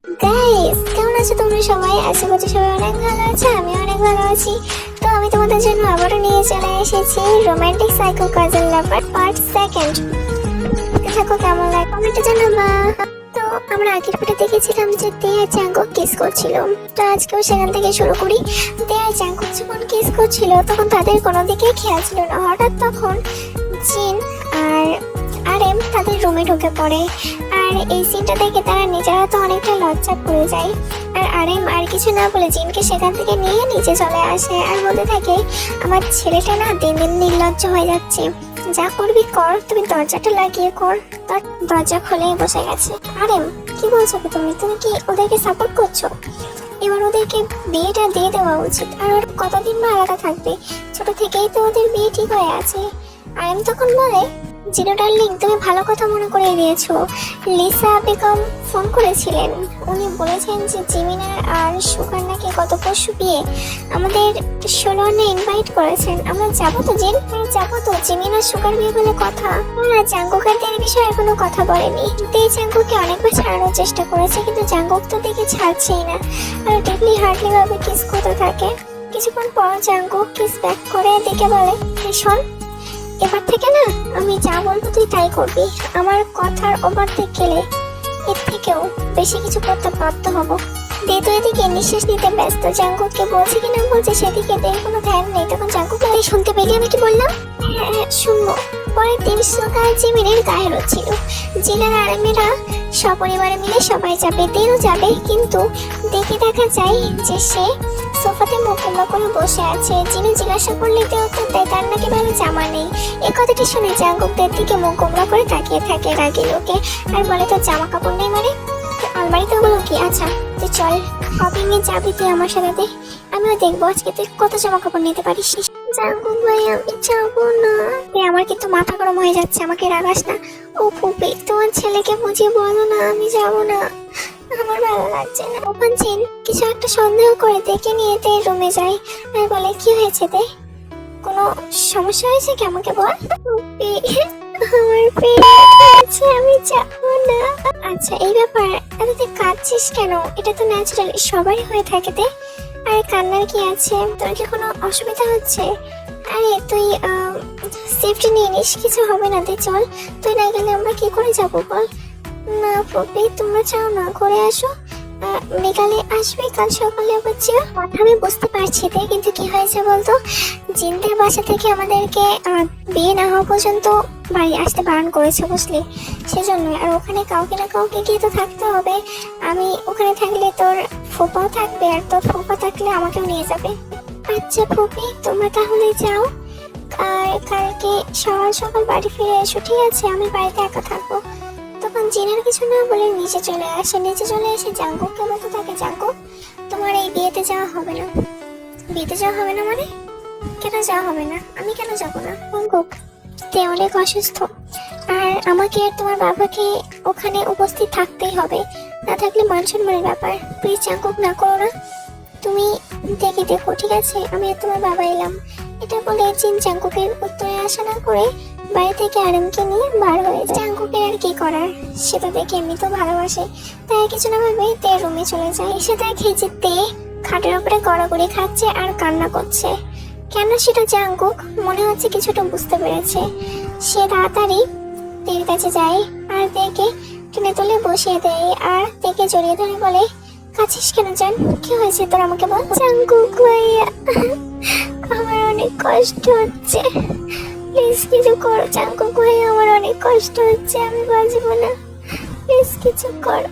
Guys, কেমন আছো তোমরা সবাই? আশা করছি সবাই অনেক ভালো আছে, আমি অনেক ভালো আছি। তো আমি তোমাদের জন্য আবারও নিয়ে চলে এসেছি রোমান্টিক সাইকো কাজল লাভার পার্ট সেকেন্ড। থাকো, কেমন লাগে কমেন্টে জানাবা। তো আমরা আগের পার্টে দেখেছিলাম যে তে আর জাঙ্কুক কিস করছিল, তো আজকেও সেখান থেকে শুরু করি। তে আর জাঙ্কুক যখন কিস করছিল তখন তাদের কোনো দিকে খেয়াল ছিল না। হঠাৎ তখন জিন আর আরএম তাদের রুমে ঢুকে পড়ে, আর এই সিনটা দেখে তারা নিজেরা তো অনেকটা লজ্জা পড়ে যায়। আর আরএম আর কিছু না বলে জিনকে সেখান থেকে নিয়ে নিচে চলে আসে আর বলতে থাকে, আমার ছেলেটা না দিন দিন নির্লজ্জ হয়ে যাচ্ছে, যা করবি কর, তুমি দরজাটা লাগিয়ে কর। তার দরজা খুলে বসে গেছে। আরএম, কি বলছো কি তুমি? তুমি কি ওদেরকে সাপোর্ট করছো? এবার ওদেরকে বিয়েটা দিয়ে দেওয়া উচিত। আর ওরা কতদিন বা আলাদা থাকবে? ছোট থেকেই তো ওদের বিয়ে ঠিক হয়ে আছে। আরএম তখন বলে, জিনো ডার্লিং, তুমি ভালো কথা মনে করে দিয়েছো। লিসা বেগম ফোন করেছিলেন, উনি বলেছেন যে জিমিনার আর সুগার নাকি গত পরশু বিয়ে, আমাদের 16 ইনভাইট করেছেন। আমরা যাবো তো জিন? হ্যাঁ যাবো তো। জিমিনার সুগার বিয়ে বলে কথা। না, জাঙ্কুকের দেরি বিষয়ে এখনো কথা বলেনি। তে জাঙ্কুককে অনেকবার ছাড়ানোর চেষ্টা করেছে, কিন্তু জাঙ্কুক তো দেখে ছাড়ছেই না, আর ডিপলি হার্টলি ভাবে কিস করতে থাকে। কিছুক্ষণ পর জাঙ্কুক কিস ব্যাক করে দেখে বলে, শোন, এবার থেকে না আমি যা বলবো তুই তাই করবি। আমার কথার ওপর থেকে গেলে এর থেকেও বেশি কিছু করতে বাধ্য হব। দে তো এদিকে নিঃশ্বাস নিতে ব্যস্ত, জাঙ্কুককে বলছে কিনা বলছে সেদিকে দেয় কোনো ধ্যান নেই। তখন জাঙ্কুক শুনতে পেলি আমি কি বললাম? হ্যাঁ হ্যাঁ শুনবো। পরের দিন সকাল জিমিনের গায়ে হচ্ছিল। জিনার আরামেরা সপরিবারে মিলে সবাই যাবে, দেরও যাবে, কিন্তু দেখে দেখা যায় যে সে সোফাতে মুখ কুমড়া করে বসে আছে। জিনু জিজ্ঞাসা করলে তে উত্তর দেয় তার নাকি ভালো জামা নেই। এই কথাটি শুনে জাঙ্কুকদের দিকে মুখ কুমড়া করে তাকিয়ে থাকে রাগি লোকে, আর বলে তোর জামা কাপড় নেই মানে? আলমারিতে ওগুলো কি? আচ্ছা তুই চল, শপিং এ যাবি তুই আমার সাথে, আমিও দেখবো আজকে তুই কত জামা কাপড় নিতে পারিস। জাঙ্কুক ভাই, আমি যাবো না। আমার কিন্তু মাথা গরম হয়ে যাচ্ছে, আমাকে রাগাস না। ও ফুপি, তোমার ছেলেকে বুঝিয়ে বলো না আমি যাবো না, আমার ভালো লাগছে না। ওখান জিন কিছু একটা সন্দেহ করে দেখে নিয়ে তে রুমে যায় আর বলে, কি হয়েছে তে? কোনো সমস্যা হয়েছে কি আমাকে বল। ফুপি, আমার পেট আছে, আমি যাবো না। আচ্ছা এই ব্যাপার, এত তুই কাঁদছিস কেন? এটা তো ন্যাচারাল, সবারই হয়ে থাকে তে। আরে কান্নার কি আছে? তোর কি কোনো অসুবিধা হচ্ছে? আরে তুই সেফটি নিয়ে নিস, কিছু হবে না। তে চল, তুই না গেলে আমরা কি করে যাবো বল। না পপি, তোমরা চাও না, করে আসো। বিকালে আসবে, কাল সকালে বুঝছি। কথা আমি বুঝতে পারছি তে, কিন্তু কি হয়েছে বলতো? জিনদের বাসা থেকে আমাদেরকে বিয়ে না হওয়া পর্যন্ত বাড়ি আসতে বারণ করেছে বুঝলি, সেজন্য। আর ওখানে কাউকে না কাউকে গিয়ে তো থাকতে হবে। আমি ওখানে থাকলে তোর ফুপাও থাকবে, আর তোর ফুপা থাকলে আমাকেও নিয়ে যাবে। আচ্ছা ফুপি, তোমরা তাহলে যাও, আর কালকে সকাল সকাল বাড়ি ফিরে এসো, ঠিক আছে? আমি বাড়িতে একা থাকবো। তখন জিনের কিছু না বলে নিচে চলে আসে। নিচে চলে এসে জাঙ্কুককে বলতে থাকে, জাঙ্কুক, তোমার এই বিয়েতে যাওয়া হবে না। বিয়েতে যাওয়া হবে না মানে? কেন যাওয়া হবে না? আমি কেন যাবো না? জাঙ্কুক, তে অনেক অসুস্থ, আর আমাকে আর তোমার বাবাকে ওখানে উপস্থিত থাকতেই হবে, না থাকলে মান সম্মানের ব্যাপার। প্লিজ জাঙ্কুক, না করো না। তুমি দেখে দেখো, ঠিক আছে? আমি আর তোমার বাবা এলাম। এটা বলে জিন জাঙ্কুকের উত্তরে আশা না করে বাড়ি থেকে আরামকে নিয়ে বার হয়ে যায়। জাঙ্কুকের আর কি করার, সে তো দেখে এমনি তো ভালোবাসে, তাই কিছু না ভেবে তে রুমে চলে যায়। এসে দেখে যে তে খাটের উপরে গড়াগড়ি খাচ্ছে আর কান্না করছে। কেন সেটা জাঙ্কুক মনে হচ্ছে কিছুটা বুঝতে পেরেছে। সে তাড়াতাড়ি তের কাছে যায় আর তেকে টেনে তুলে বসিয়ে দেয়, আর তেকে জড়িয়ে ধরে বলে, কাছিস কেন জান? কি হয়েছে তোর, আমাকে বল। জাঙ্কুক ভাইয়া, আমার অনেক কষ্ট হচ্ছে, প্লিজ কিছু করো। জাঙ্কুক ভাইয়া, আমার অনেক কষ্ট হচ্ছে, আমি বাঁচবো না, প্লিজ কিছু করো।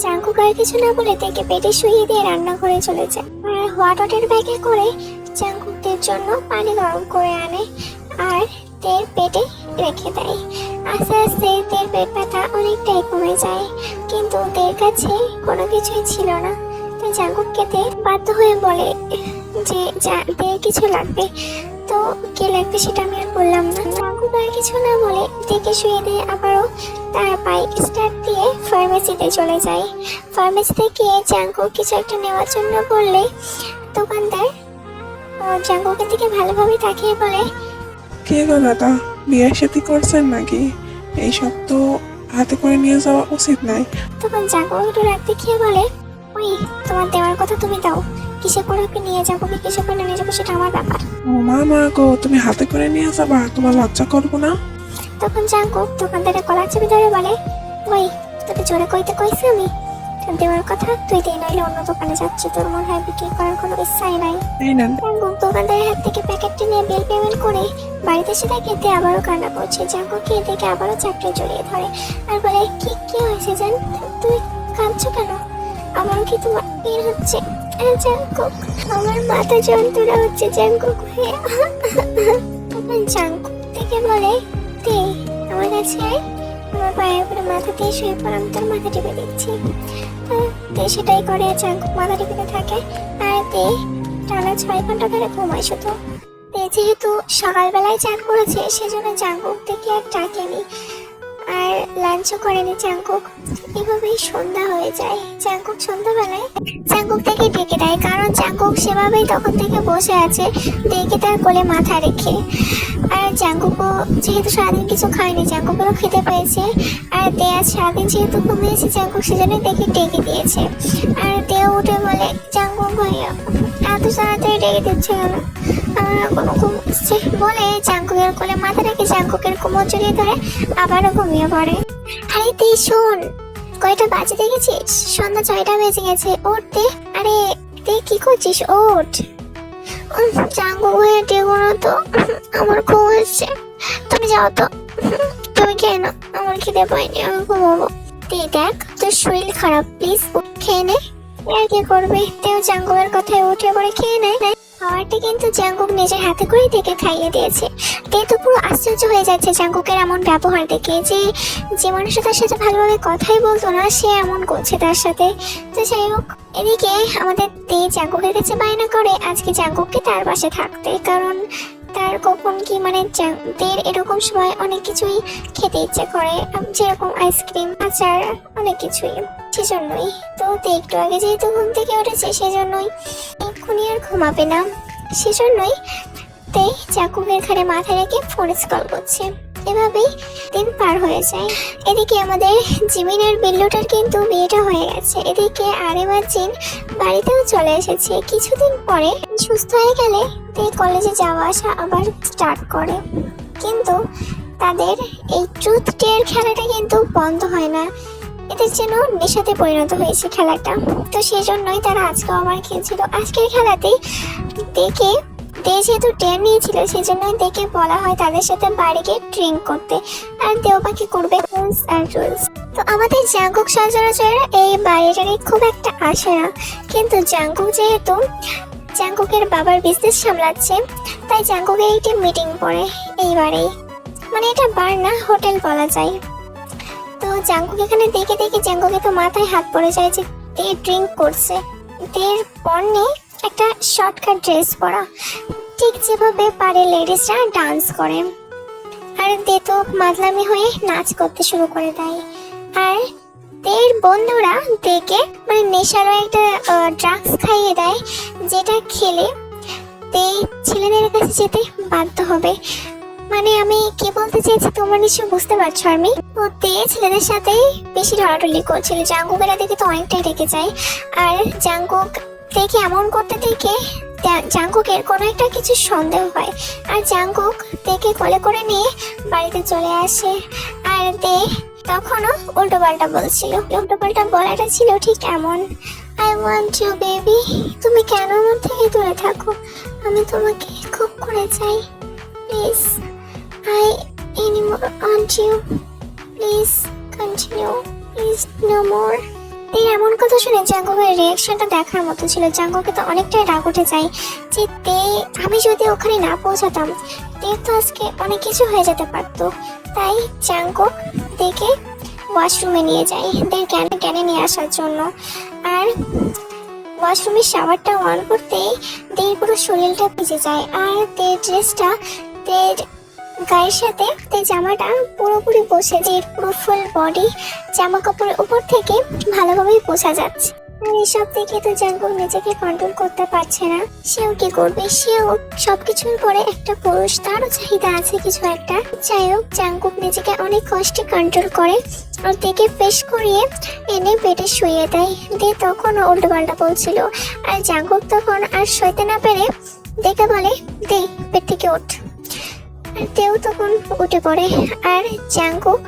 জাঙ্কুক আর কিছু না বলে তাকে পেটে শুইয়ে দিয়ে রান্নাঘরে চলে যায়, আর হট ওয়াটার ব্যাগে করে জাঙ্কুকদের জন্য পানি গরম করে আনে আর তের পেটে রেখে দেয়। আস্তে আস্তে তের পেট ব্যথা অনেকটাই কমে যায়, কিন্তু তের কাছে কোনো কিছুই ছিল না। তাই জাঙ্কুককে তে বাধ্য হয়ে বলে যে তের কিছু লাগবে। তো কি লাগবে সেটা আমি আর বললাম না। জাঙ্কুক আর কিছু না বলে তেকে শুয়ে দিয়ে আবারও তার বাইক স্টার্ট দিয়ে ফার্মেসিতে চলে যায়। ফার্মেসিতে গিয়ে জাঙ্কুক কিছু একটা নেওয়ার জন্য বললে দোকানদার জাঙ্কুকের দিকে ভালোভাবে তাকিয়ে বলে, কে গো দাদা, বিয়ে সাথে করছেন নাকি? এইসব তো হাতে করে নিয়ে যাওয়া উচিত নয়। তখন জাঙ্কুক একটু রাগ দেখিয়ে বলে, ওই তোমার দেওয়ার কথা তুমি দাও, কিসে করে ওকে নিয়ে যাবো কি কিসে করে নিয়ে যাবো সেটা আমার ব্যাপার। ও মা গো, তুমি হাতে করে নিয়ে যাবা? তোমার লজ্জা করবো না? তখন জাঙ্কুক দোকানদারের কলার চেপে ধরে বলে, ওই তোকে জোরে কইতে কইছি আমি তোর দেওয়ার কথা, তুই দে নইলে অন্য দোকানে যাচ্ছি, তোর মনে হয় বিক্রি করার কোনো ইচ্ছাই নাই। এই নেন। জাঙ্কুক দোকানদারের হাত থেকে প্যাকেটটি নিয়ে বিল পেমেন্ট করে বাড়িতে এসে দেখে তে আবারও কান্না করছে। জাঙ্কুককে দেখে আবারও চাপড়ে জড়িয়ে ধরে আর বলে, কি কি হয়েছে জান, তুই কাঁদছো কেন? আমারও কি তোমার বের হচ্ছে? জাঙ্কুক, আমার মাথা যন্ত্রণা হচ্ছে জাঙ্কুক হয়ে। তখন জাঙ্কুক থেকে বলে, তে আমার কাছে আয়, আমার পায়ের উপরে মাথা দিয়ে শুয়ে পড়, আমি তোর মাথা টিপে দিচ্ছি। তে সেটাই করে, জাঙ্কুক মাথা টিপে থাকে আর তে টানা 6 ঘন্টা ধরে ঘুমায় শুধু। তে যেহেতু সকালবেলায় চান করেছে সেজন্য জাঙ্কুক থেকে আর ডাকেনি আর লাঞ্চও করেনি জাঙ্কুক। এভাবেই সন্ধ্যা হয়ে যায়। জাঙ্কুক সন্ধ্যাবেলায় জাঙ্কুক থেকে ডেকে দেয়, কারণ জাঙ্কুক সেভাবেই তখন থেকে বসে আছে ডেকে তার কোলে মাথা রেখে। আর জাঙ্কুকও যেহেতু সারাদিন কিছু খায়নি, জাঙ্কুকেরও খেতে পেয়েছে। আর তে আজ সারাদিন যেহেতু ঘুমিয়েছে জাঙ্কুক, সেজন্য দেখে ডেকে দিয়েছে। আর তেও উঠে বলে, জাঙ্কুক ভাইয়া এত তাড়াতাড়ি ডেকে দিচ্ছে কেন, আমার কোনো ঘুম আসছে বলে জাঙ্কুকের কোলে মাথা রেখে জাঙ্কুকের কোমর জড়িয়ে ধরে আবারও ঘুমিয়ে পড়ে। আরে তে শোন, কয়টা বাজে দেখেছিস? সন্ধ্যা 6টা বেজে গেছে, ওঠ তে। আরে তে কি করছিস, ওঠ। জাঙ্কুক ভাইয়া ডেকো না তো, আমার ঘুম আসছে, তুমি যাও তো, তুমি খেয়ে নাও, আমার খিদে পাইনি, আমি ঘুমাবো। তে দেখ তোর শরীর খারাপ, প্লিজ খেয়ে নে। আর কি করবে, তেও জাঙ্কুকের কথায় উঠে পড়ে খেয়ে নেয়। খাবারটা কিন্তু জাঙ্কুক নিজের হাতে করে থেকে খাইয়ে দিয়েছে। তে তো পুরো আশ্চর্য হয়ে যাচ্ছে জাঙ্কুকের এমন ব্যবহার দেখে, যে মানুষটা তার সাথে ভালোভাবে কথাই বলতো না সে এমন করছে তার সাথে। তো যাই হোক, এদিকে আমাদের তে জাঙ্কুকের কাছে বায়না করে আজকে জাঙ্কুককে তার পাশে থাকতে, কারণ তার কখন কি মানে দের এরকম সময় অনেক কিছুই খেতে ইচ্ছে করে, যেরকম আইসক্রিম আচার অনেক কিছুই। সেজন্যই তো তে একটু আগে যেহেতু ঘুম থেকে উঠেছে সেজন্যই এক্ষুনি আর ঘুমাবে না, সেজন্যই তে জাঙ্কুকের ঘাড়ে মাথা রেখে ফোন কল করছে। এভাবেই দিন পার হয়ে যায়। এদিকে আমাদের জিমিন আর বিল্লুটার কিন্তু বিয়েটা হয়ে গেছে। এদিকে আরেম আর জিন বাড়িতেও চলে এসেছে। কিছুদিন পরে সুস্থ হয়ে গেলে তে কলেজে যাওয়া আসা আবার স্টার্ট করে, কিন্তু তাদের এই ট্রুথ ডেয়ার খেলাটা কিন্তু বন্ধ হয় না, এদের যেন নেশাতে পরিণত হয়েছে খেলাটা। তো সেই জন্যই তারা আজকেও আবার খেলছিল। আজকের খেলাতেই দেখে যেহেতু ডেয়ার নিয়েছিল সেজন্যই দেখে বলা হয় তাদের সাথে বাইরে গিয়ে ড্রিঙ্ক করতে, আর দেও বাকি করবে রুলস আর রুলস। তো আমাদের জাঙ্কুক সচরাচর এই বাড়িটারে খুব একটা আসে না, কিন্তু জাঙ্কুক যেহেতু জাঙ্কুকের বাবার বিজনেস সামলাচ্ছে তাই জাঙ্কুকের একটি মিটিং পড়ে এইবারেই, মানে এটা বার না হোটেল বলা যায়। তো জাঙ্কুক এখানে দেখে জাঙ্কুকে তো মাথায় হাত পড়ে যায় যে তে ড্রিঙ্ক করছে। দের পরনে একটা শর্টকাট ড্রেস পরা, ঠিক যেভাবে পারে লেডিসরা ডান্স করে, আর তে তো মাতলামি হয়ে নাচ করতে শুরু করে দেয়। আর দের বন্ধুরা দেখে মানে নেশারও একটা ড্রাগস খাইয়ে দেয়, যেটা খেলে তে ছেলেদের কাছে যেতে বাধ্য হবে। মানে আমি কি বলতে চাইছি তোমরা নিশ্চয়ই বুঝতে পারছো। আমি তো তে ছেলেদের সাথে বেশি ঢলাঢলি করছিল, জাঙ্কুকেরা দেখে তো অনেকটাই রেগে যায়। আর জাঙ্কুক দেখে এমন করতে দেখে জাঙ্কুকের কোনো একটা কিছু সন্দেহ হয়, আর জাঙ্কুক দেখে কোলে করে নিয়ে বাড়িতে চলে আসে। আর তে তখনও উল্টো পাল্টা বলছিল, উল্টো পাল্টা বলাটা ছিল ঠিক এমন, আই ওয়ান্ট ইউ বেবি, তুমি কেন আমার থেকে দূরে থাকো, আমি তোমাকে খুব করে চাই, please I anymore want you, please continue, please no more. এই এমন কথা শুনে জাঙ্কুকের রিয়াকশনটা দেখার মতো ছিল। জাঙ্কুকে তো অনেকটাই রাগ উঠে যায় যে তে আমি যদি ওখানে না পৌঁছাতাম তে তো আজকে অনেক কিছু হয়ে যেতে পারতো। তাই জাঙ্কুক দেখে ওয়াশরুমে নিয়ে যায় দের জ্ঞানে নিয়ে আসার জন্য। আর ওয়াশরুমের শাওয়ারটা অন করতেই দের পুরো শরীরটা ভিজে যায়, আর দের ড্রেসটা দের গায়ের সাথে তে জামাটা পুরোপুরি বসে, যে পুরো ফুল বডি জামা কাপড়ের উপর থেকে ভালোভাবে বোঝা যাচ্ছে। আর এসব দেখে তো জাঙ্কুক নিজেকে কন্ট্রোল করতে পারছে না। সেও কি করবে, সেও সবকিছুর পরে একটা পুরুষ, তারও চাহিদা আছে কিছু একটা। যাই হোক, জাঙ্কুক নিজেকে অনেক কষ্টে কন্ট্রোল করে আর দেখে ফেস করিয়ে এনে বেডে শুয়ে দেয়। দিয়ে তখন উল্টো পাল্টা বলছিল, আর জাঙ্কুক তখন আর সইতে না পেরে দেখে বলে, দে বেড থেকে ওঠ। আর তেও তখন উঠে পড়ে আর জাঙ্কুক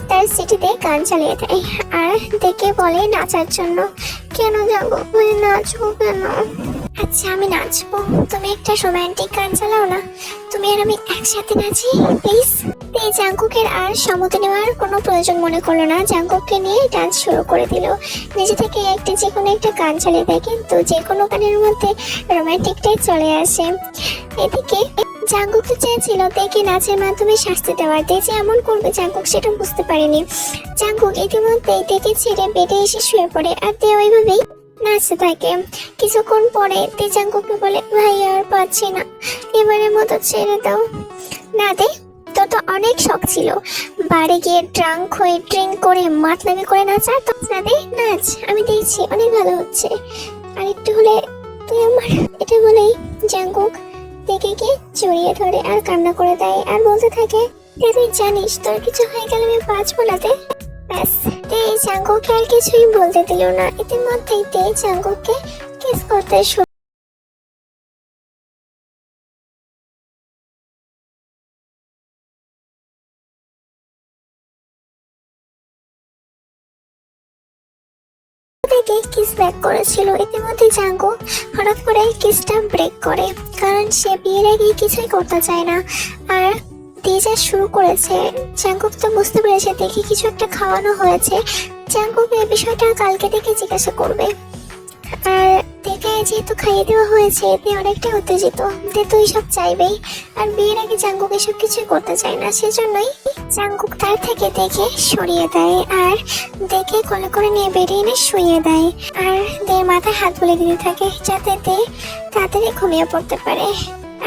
তার সিটিতে গান চালিয়ে দেয় আর দেখে বলে নাচার জন্য। কেন জাঙ্কুক ভাই নাচবো কেন? আচ্ছা আমি নাচবো, তুমি একটা রোমান্টিক গান চালাও না, তুমি আর আমি একসাথে নাচি প্লিজ। এই জাঙ্কুকের আর সম্মতি নেওয়ার কোনো প্রয়োজন মনে করলো না, জাঙ্কুককে নিয়ে ডান্স শুরু করে দিল। নিজে থেকে যে কোনো একটা গান চালিয়ে দেয়, কিন্তু যে কোনো গানের মধ্যে রোমান্টিকটাই চলে আসে। এদিকে জাঙ্কুক চেয়েছিল দেখে নাচের মাধ্যমে শাস্তি দেওয়ার, যে এমন করবে জাঙ্কুক সেটা বুঝতে পারেনি। জাঙ্কুক ইতিমধ্যেই দেখে ছেড়ে বেডে এসে শুয়ে পড়ে আর তে ওইভাবেই নাচতে থাকে। কিছুক্ষণ পরে তে জাঙ্কুককে বলে, ভাই আর পাচ্ছি না, এবারের মতো ছেড়ে দাও। না দে, তোর তো অনেক শখ ছিল বাড়ি গিয়ে ড্রাঙ্ক হয়ে ড্রিঙ্ক করে মাতলামি করে নাচার, তো না দে নাচ, আমি দেখছি অনেক ভালো হচ্ছে, আর একটু হলে তুই আমার। এটা বলেই জাঙ্কুক দেখে গিয়ে জড়িয়ে ধরে আর কান্না করে দেয় আর বলতে থাকে, তুই জানিস তোর কিছু হয়ে গেলে আমি বাঁচবো না তে। ব্যাস, তে জাঙ্কুককে আর কিছুই বলতে দিল না। ইতিমধ্যেই তে জাঙ্কুককে কিস করতে শুরু থেকে কিস ব্যাক করেছিল। ইতিমধ্যে জাঙ্কুক হঠাৎ করে কিসটা ব্রেক করে, কারণ সে বিয়ের আগে কিছুই করতে চায় না। আর তেজা শুরু করেছে, জাঙ্কুক তো বুঝতে পেরেছে দেখি কিছু একটা খাওয়ানো হয়েছে। জাঙ্কুক এই বিষয়টা কালকে থেকে জিজ্ঞাসা করবে। আর দেখে যেহেতু খাইয়ে দেওয়া হয়েছে, এতে অনেকটা উত্তেজিত, তে তো এইসব চাইবেই। আর বিয়ের আগে জাঙ্কুক এসব কিছুই করতে চায় না, সেজন্যই জাঙ্কুক তার থেকে দেখে সরিয়ে দেয় আর দেখে কোলে করে নিয়ে বেরিয়ে এনে শুইয়ে দেয়। আর দের মাথায় হাত বুলিয়ে দিতে থাকে যাতে তে তাড়াতাড়ি ঘুমিয়ে পড়তে পারে।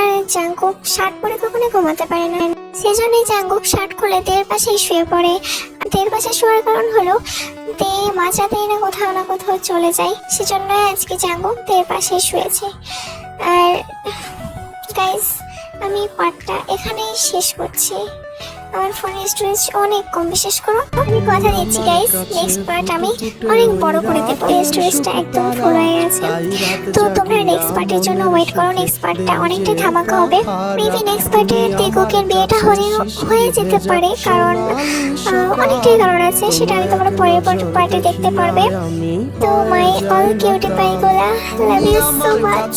আর জাঙ্কুক শার্ট পরে কখনো ঘুমাতে পারে না, সেজন্যই জাঙ্কুক শার্ট খুলে দের পাশেই শুয়ে পড়ে। দের পাশে শোয়ার কারণ হলো তে মাঝরাতেই না কোথাও চলে যায়, সেজন্য আজকে জাঙ্কুক দের পাশে শুয়েছে। আর গাইস, আমি পার্টটা এখানেই শেষ করছি। আমার ফোনের স্টোরেজ অনেক কম, বিশেষ করে আমি কথা দিচ্ছি গাইস, নেক্সট পার্ট আমি অনেক বড় করে দেবো। এই স্টোরেজটা একদম ফুল হয়ে গেছে, তো তোমরা নেক্সট পার্টের জন্য ওয়েট করো। নেক্সট পার্টটা অনেকটাই ধামাকা হবে। মেবি নেক্সট পার্টে তেগুকের বিয়েটা হয়ে যেতে পারে, কারণ অনেকটাই কারণ আছে, সেটা আমি তোমরা পরের পার্টে দেখতে পারবে। তো মাই অল কিউটি পাইগুলা, লাভ ইউ সো মাচ,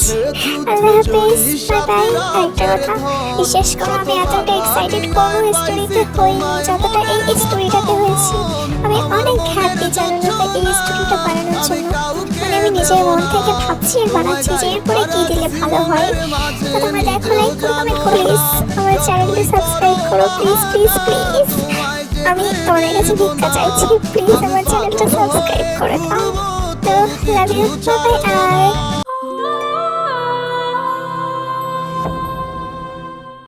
আল্লাহ হাফেজ, বাই বাই। একটা কথা বিশেষ করে আমি এতটা এক্সাইটেড কোনো স্টোরিতে হইনি যতটা এই স্টোরিটাতে হয়েছি। আমি অনেক হ্যাপি জানানো এই স্টোরিটা বানানোর জন্য। মানে আমি নিজের মন থেকে ভাবছি আর বানাচ্ছি যে এরপরে কি দিলে ভালো হয়। তো তোমরা দেখো, লাইক করো, কমেন্ট করো, প্লিজ আমার চ্যানেলটি সাবস্ক্রাইব করো, প্লিজ প্লিজ প্লিজ। আমি তোমাদের কাছে ভিক্ষা চাইছি, প্লিজ আমার চ্যানেলটা সাবস্ক্রাইব করে দাও। তো লাভ ইউ, বাই বাই।